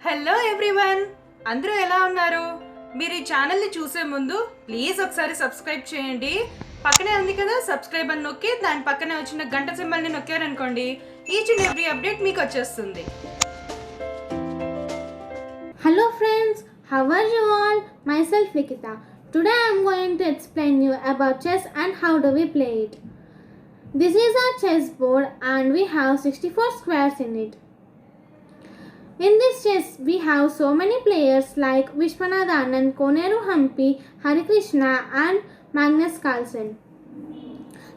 Hello everyone, అందరూ ఎలా ఉన్నారు? మీరు ఈ ఛానల్ని చూసే ముందు ప్లీజ్ ఒకసారి సబ్స్క్రైబ్ చేయండి. పక్కనే ఉంది కదా సబ్స్క్రైబ్ అని నొక్కి దాని పక్కనే వచ్చిన గంట సింబల్ని నొక్కారనుకోండి, ఈచ్ అండ్ ఎవ్రీ అప్డేట్ మీకు వచ్చేస్తుంది. Hello friends, how are you all? Myself Nikita. Today I am going to explain you about chess and how do we play it. This is our chess board and we have 64 squares in it. In this chess we have so many players like Vishwanath Anand, Koneru Hampi, Hari Krishna and Magnus Carlsen.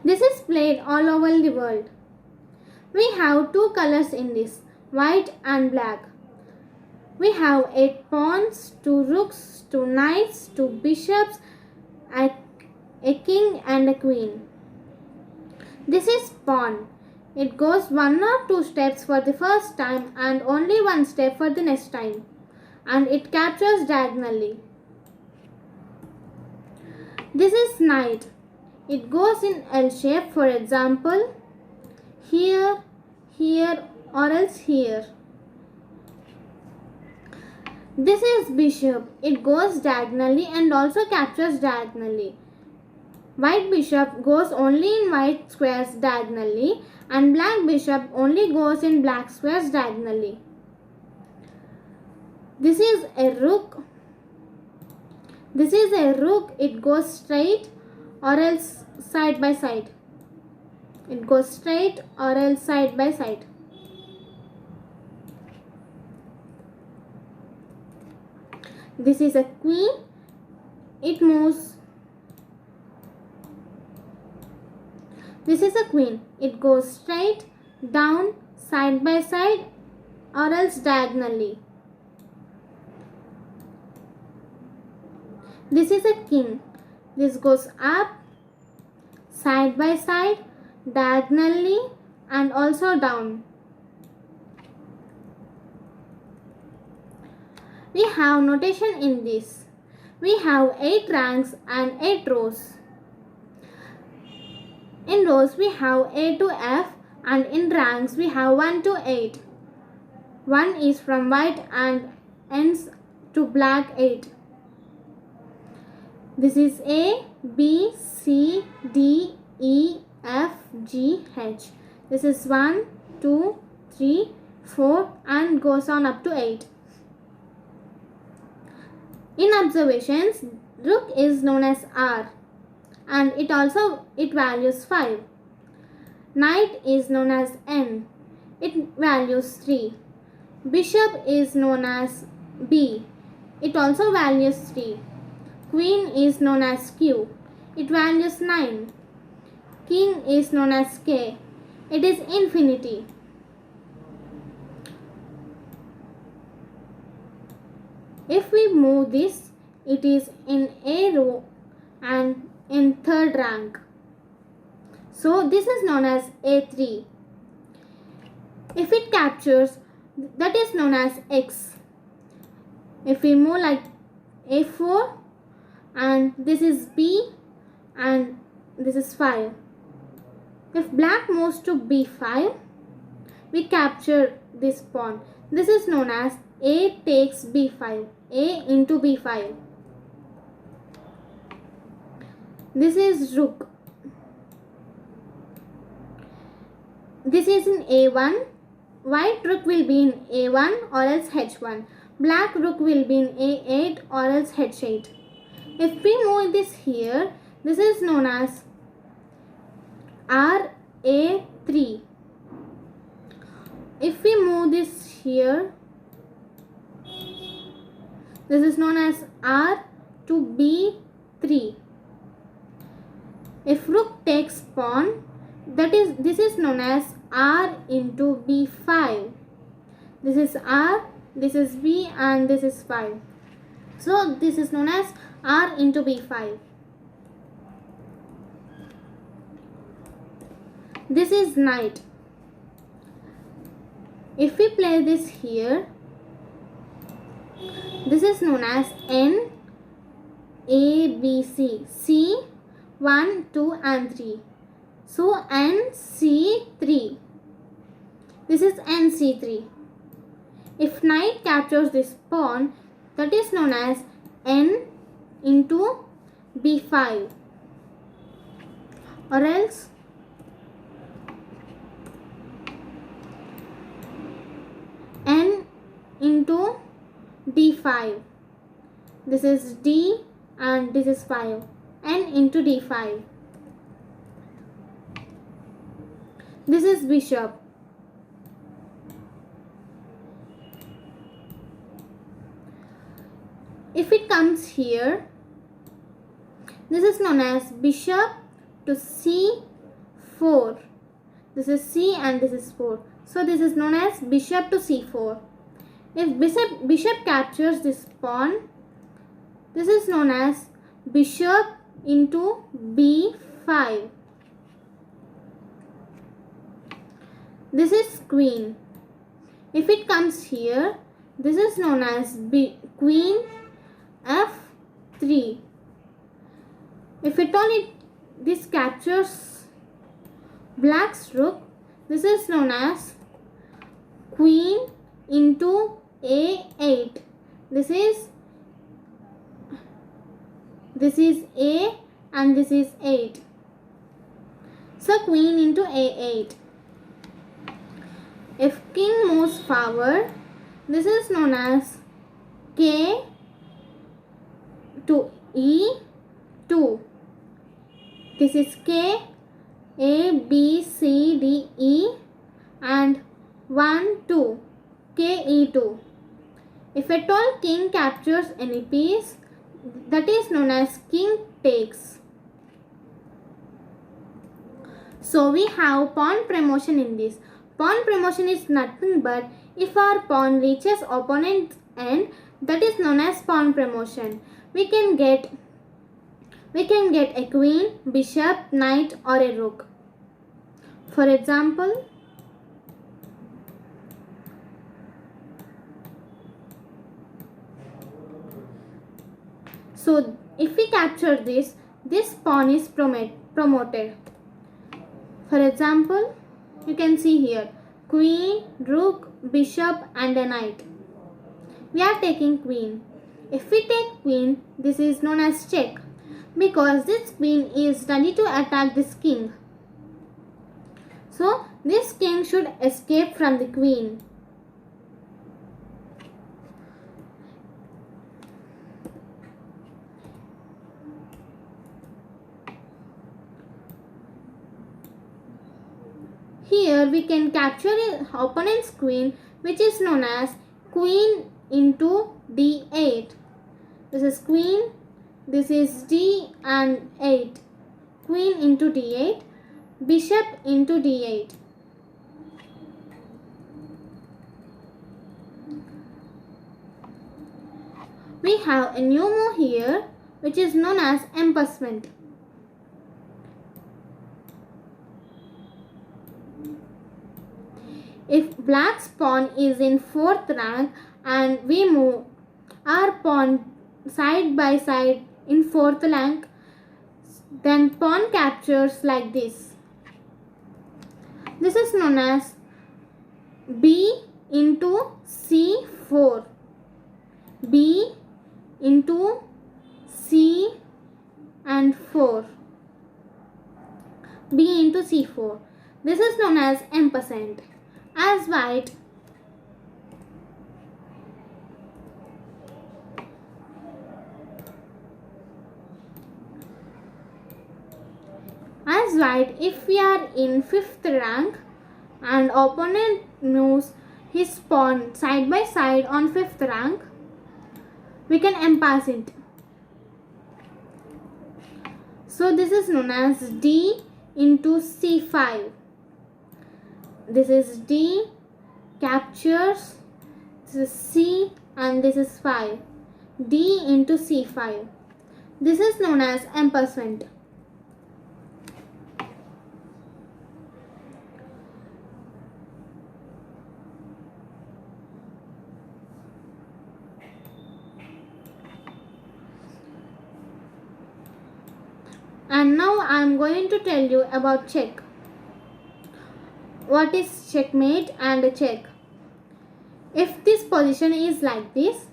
This is played all over the world. We have two colors in this, white and black. We have 8 pawns, 2 rooks, 2 knights, 2 bishops, a king and a queen. This is pawn. It goes 1 or 2 steps for the first time and only 1 step for the next time. And it captures diagonally. This is knight. It goes in L shape, for example, here, here or else here. This is bishop. It goes diagonally and also captures diagonally. White bishop goes only in white squares diagonally and black bishop only goes in black squares diagonally. This is a rook. This is a rook. It goes straight or else side by side. It goes straight or else side by side. This is a queen. It moves. This is a queen. It goes straight, down, side by side or else diagonally. This is a king. This goes up, side by side, diagonally and also down. We have notation in this. We have 8 ranks and 8 rows. In rows we have A to F and in ranks we have 1 to 8. 1 is from white and ends to black 8. This is A, B, C, D, E, F, G, H. This is 1, 2, 3, 4 and goes on up to 8. In observations, rook is known as R and it values 5. Knight is known as N. It values 3. Bishop is known as B. It also values 3. Queen is known as Q. It values 9. King is known as K. It is infinity. If we move this, it is in A row and in 3rd rank. So this is known as A3. If it captures, that is known as X. If we move like A4 and this is B and this is 5. If black moves to B5, we capture this pawn. This is known as A takes B5. A into B5. This is rook. This is in A1. White rook will be in A1 or else H1. Black rook will be in A8 or else H8. If we move this here, this is known as RA3. If we move this here, this is known as R to B3. If rook takes pawn, this is known as R into B5. This is R, this is B and this is 5. So this is known as R into B5. This is knight. If we play this here, this is known as N, A, B, C. C, 1, 2 and 3. So NC3. This is NC3. If knight captures this pawn, that is known as n into b5, or else n into d5. This is d and this is 5. N into d5. This is bishop. If it comes here, this is known as bishop to c4. This is c and this is 4. So this is known as bishop to c4. If bishop captures this pawn, this is known as bishop into b5. This is queen. If it comes here, this is known as queen f3. If at all this captures black's rook, this is known as queen into a8. This is a and this is 8. So queen into a8. If king moves forward, this is known as k to e2. This is k, a, b, c, d, e and 1, 2, k, e2. If at all king captures any piece, that is known as king takes. So we have pawn promotion in this. Pawn promotion is nothing but if our pawn reaches opponent's end, that is known as pawn promotion. We can get a queen, bishop, knight or a rook. For example, so if we capture this pawn is promoted. For example, you can see here queen, rook, bishop and a knight. We are taking queen. If we take queen, this is known as check because this queen is ready to attack this king. So this king should escape from the queen. Here we can capture an opponent's queen, which is known as queen into d8. This is queen, this is d and 8. Queen into d8, bishop into d8. We have a new move here, which is known as empressment. If black's pawn is in 4th rank and we move our pawn side by side in 4th rank, then pawn captures like this. This is known as b into c4. b into c and 4. b into c4. This is known as ampersand. As white if we are in 5th rank and opponent moves his pawn side by side on 5th rank, we can impasse it. So this is known as d into c5. This is d, captures, this is c and this is 5. d into c5. This is known as empressment. And now I am going to tell you about check. What is checkmate and a check? If this position is like this.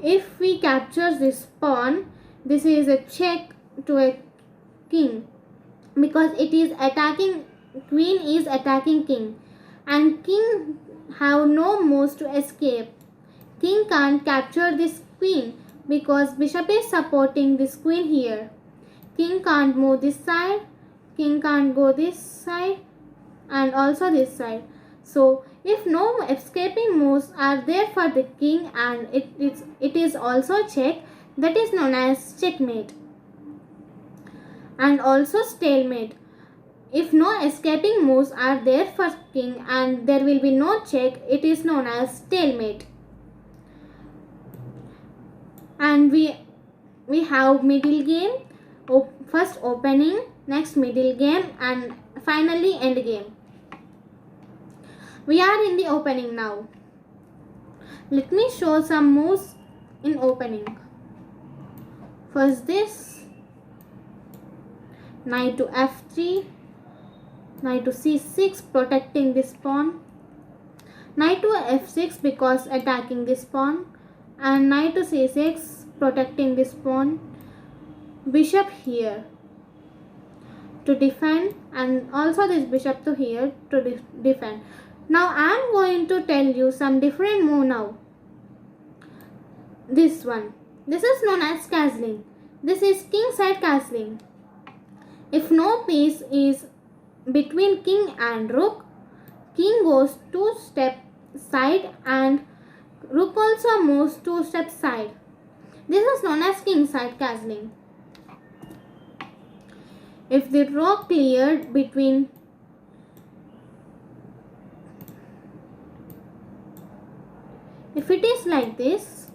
If we capture this pawn, this is a check to a king, because it is attacking, queen is attacking king, and king have no moves to escape. King can't capture this queen because bishop is supporting this queen here. King can't move this side, king can't go this side, and also this side. So if no escaping moves are there for the king and it is also check, that is known as checkmate. And also stalemate. If no escaping moves are there for king and there will be no check, it is known as stalemate. And we have middle game, first opening, next middle game, and finally end game. We are in the opening now. Let me show some moves in opening. First this, knight to f3, knight to c6 protecting this pawn, knight to f6 because attacking this pawn, and knight to c6 protecting this pawn, bishop here to defend, and also this bishop to here to defend. Now I am going to tell you some different move now. This one. This is known as castling. This is king side castling. If no piece is between king and rook, king goes 2 steps side and rook also moves 2 steps side. This is known as king side castling. If the rook cleared between if it is like this,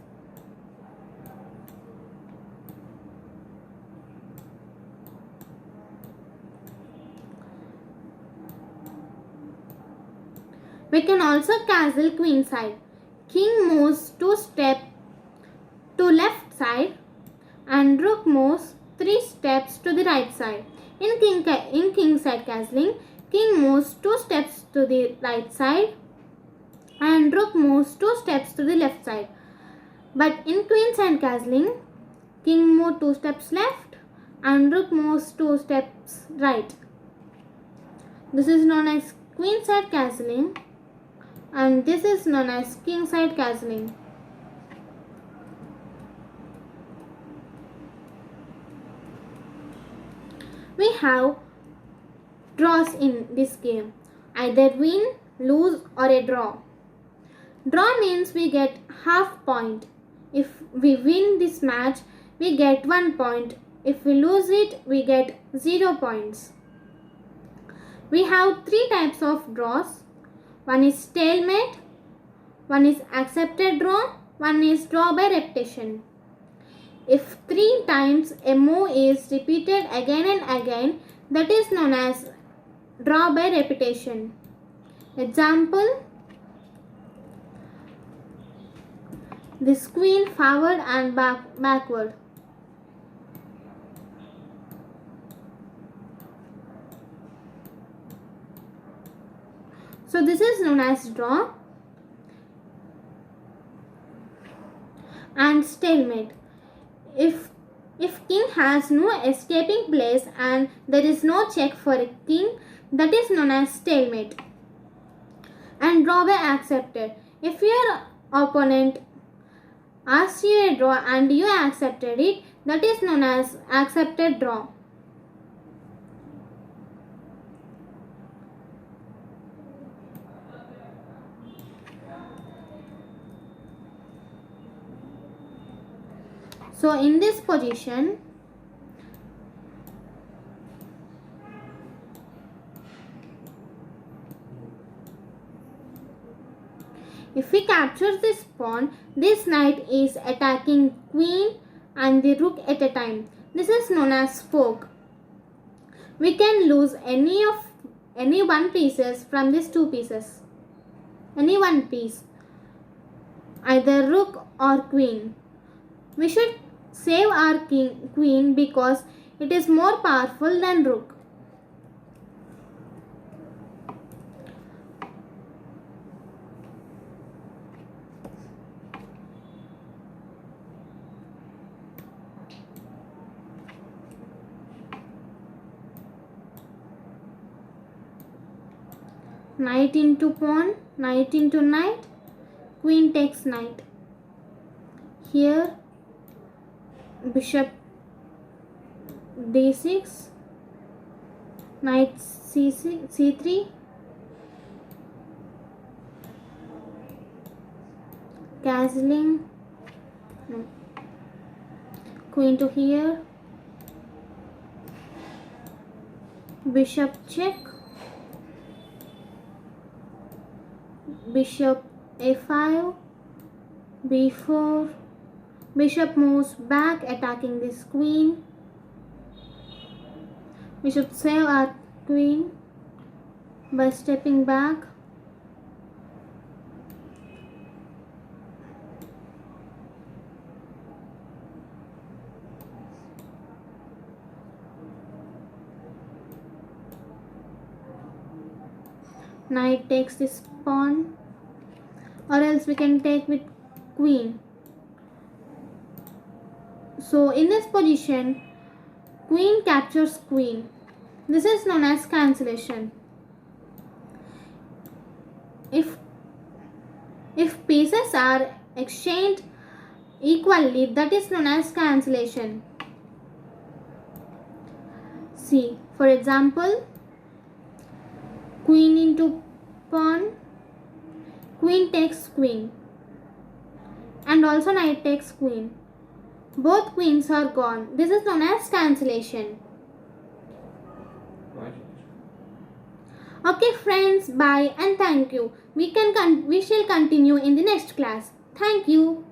we can also castle queen side. King moves 2 steps to left side and rook moves 3 steps to the right side. In king side castling, king moves 2 steps to the right side and rook moves 2 steps to the left side. But in queen side castling, king moves 2 steps left and rook moves 2 steps right. This is known as queen side castling, and this is known as king side castling. We have draws in this game, either win, lose, or a draw. Draw means we get half point. If we win this match, we get 1 point. If we lose it, we get 0 points. We have 3 types of draws. One is stalemate, one is accepted draw, one is draw by repetition. If 3 times a move is repeated again and again, that is known as draw by repetition. Example, this queen forward and backward. So this is known as draw. And stalemate. If king has no escaping place and there is no check for a king, that is known as stalemate. And draw by accepted. If your opponent asks you a draw and you accepted it, that is known as accepted draw. So in this position, if we capture this pawn, this knight is attacking queen and the rook at a time. This is known as fork. We can lose any one pieces from these 2 pieces. Any one piece, either rook or queen. We should save our queen because it is more powerful than rook. knight into pawn, knight into knight, queen takes knight. Here bishop d6, knight c6, c3, castling, no. Queen to here, bishop check, bishop a5, b4, bishop moves back attacking this queen, we should save our queen by stepping back. Knight takes this pawn, or else we can take with queen. So in this position, queen captures queen. This is known as cancellation. If pieces are exchanged equally, that is known as cancellation. See, for example, queen into pawn, queen takes queen, and also knight takes queen. Both queens are gone. This is known as cancellation. Okay friends, bye and thank you. We shall continue in the next class. Thank you.